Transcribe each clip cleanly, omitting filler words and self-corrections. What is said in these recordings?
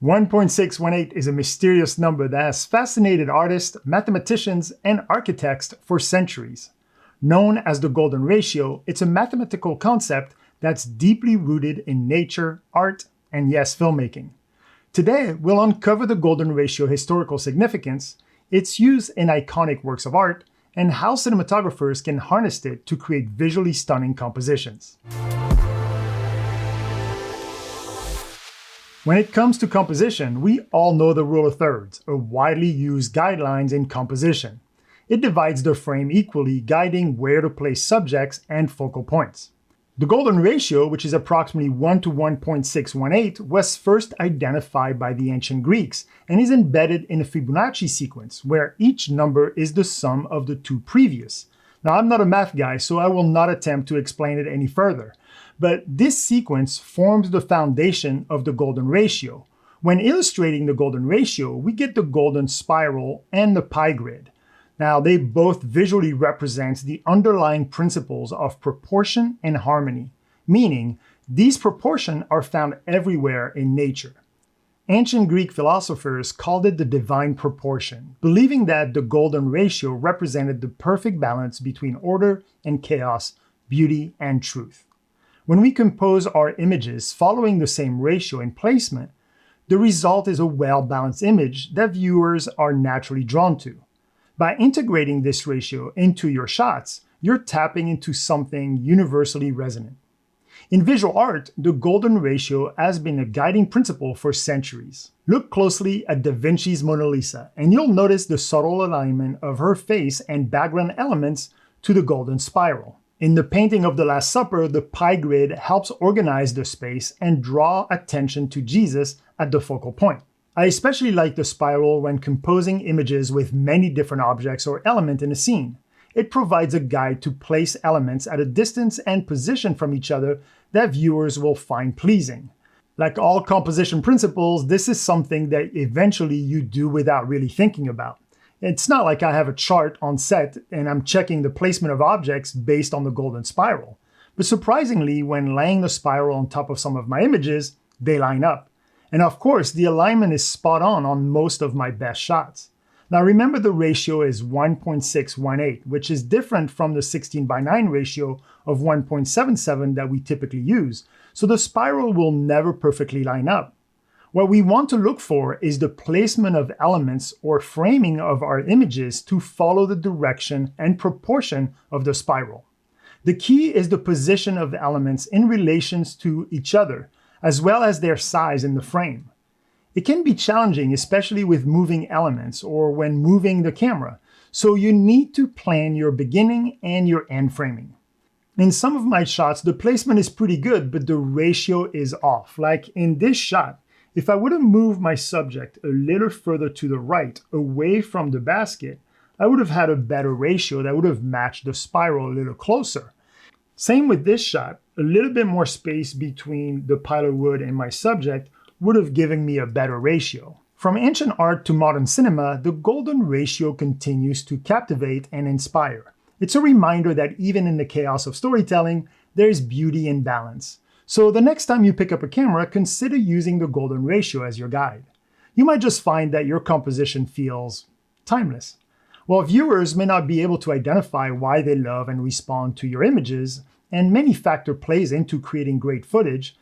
1.618 is a mysterious number that has fascinated artists, mathematicians, and architects for centuries. Known as the golden ratio, it's a mathematical concept that's deeply rooted in nature, art, and yes, filmmaking. Today, we'll uncover the golden ratio historical significance, its use in iconic works of art, and how cinematographers can harness it to create visually stunning compositions. When it comes to composition, we all know the rule of thirds, a widely used guideline in composition. It divides the frame equally, guiding where to place subjects and focal points. The golden ratio, which is approximately 1 to 1.618, was first identified by the ancient Greeks and is embedded in a Fibonacci sequence, where each number is the sum of the two previous. Now, I'm not a math guy, so I will not attempt to explain it any further. But this sequence forms the foundation of the golden ratio. When illustrating the golden ratio, we get the golden spiral and the pie grid. Now, they both visually represent the underlying principles of proportion and harmony, meaning these proportions are found everywhere in nature. Ancient Greek philosophers called it the divine proportion, believing that the golden ratio represented the perfect balance between order and chaos, beauty and truth. When we compose our images following the same ratio and placement, the result is a well-balanced image that viewers are naturally drawn to. By integrating this ratio into your shots, you're tapping into something universally resonant. In visual art, the golden ratio has been a guiding principle for centuries. Look closely at Da Vinci's Mona Lisa, and you'll notice the subtle alignment of her face and background elements to the golden spiral. In the painting of the Last Supper, the pie grid helps organize the space and draw attention to Jesus at the focal point. I especially like the spiral when composing images with many different objects or elements in a scene. It provides a guide to place elements at a distance and position from each other that viewers will find pleasing. Like all composition principles, this is something that eventually you do without really thinking about. It's not like I have a chart on set and I'm checking the placement of objects based on the golden spiral. But surprisingly, when laying the spiral on top of some of my images, they line up. And of course, the alignment is spot on most of my best shots. Now remember, the ratio is 1.618, which is different from the 16:9 ratio of 1.77 that we typically use. So the spiral will never perfectly line up. What we want to look for is the placement of elements or framing of our images to follow the direction and proportion of the spiral. The key is the position of the elements in relations to each other, as well as their size in the frame. It can be challenging, especially with moving elements or when moving the camera, so you need to plan your beginning and your end framing. In some of my shots, the placement is pretty good, but the ratio is off. Like in this shot, if I would have moved my subject a little further to the right, away from the basket, I would have had a better ratio that would have matched the spiral a little closer. Same with this shot, a little bit more space between the pile of wood and my subject would have given me a better ratio. From ancient art to modern cinema, the golden ratio continues to captivate and inspire. It's a reminder that even in the chaos of storytelling, there is beauty and balance. So the next time you pick up a camera, consider using the golden ratio as your guide. You might just find that your composition feels timeless. While viewers may not be able to identify why they love and respond to your images, and many factors plays into creating great footage,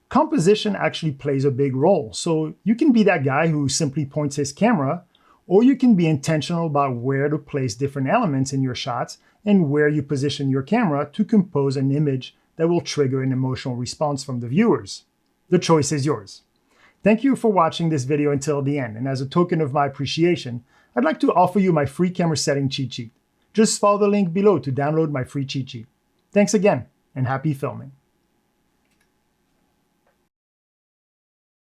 composition actually plays a big role. So you can be that guy who simply points his camera, or you can be intentional about where to place different elements in your shots and where you position your camera to compose an image that will trigger an emotional response from the viewers. The choice is yours. Thank you for watching this video until the end, and as a token of my appreciation, I'd like to offer you my free camera setting cheat sheet. Just follow the link below to download my free cheat sheet. Thanks again, and happy filming.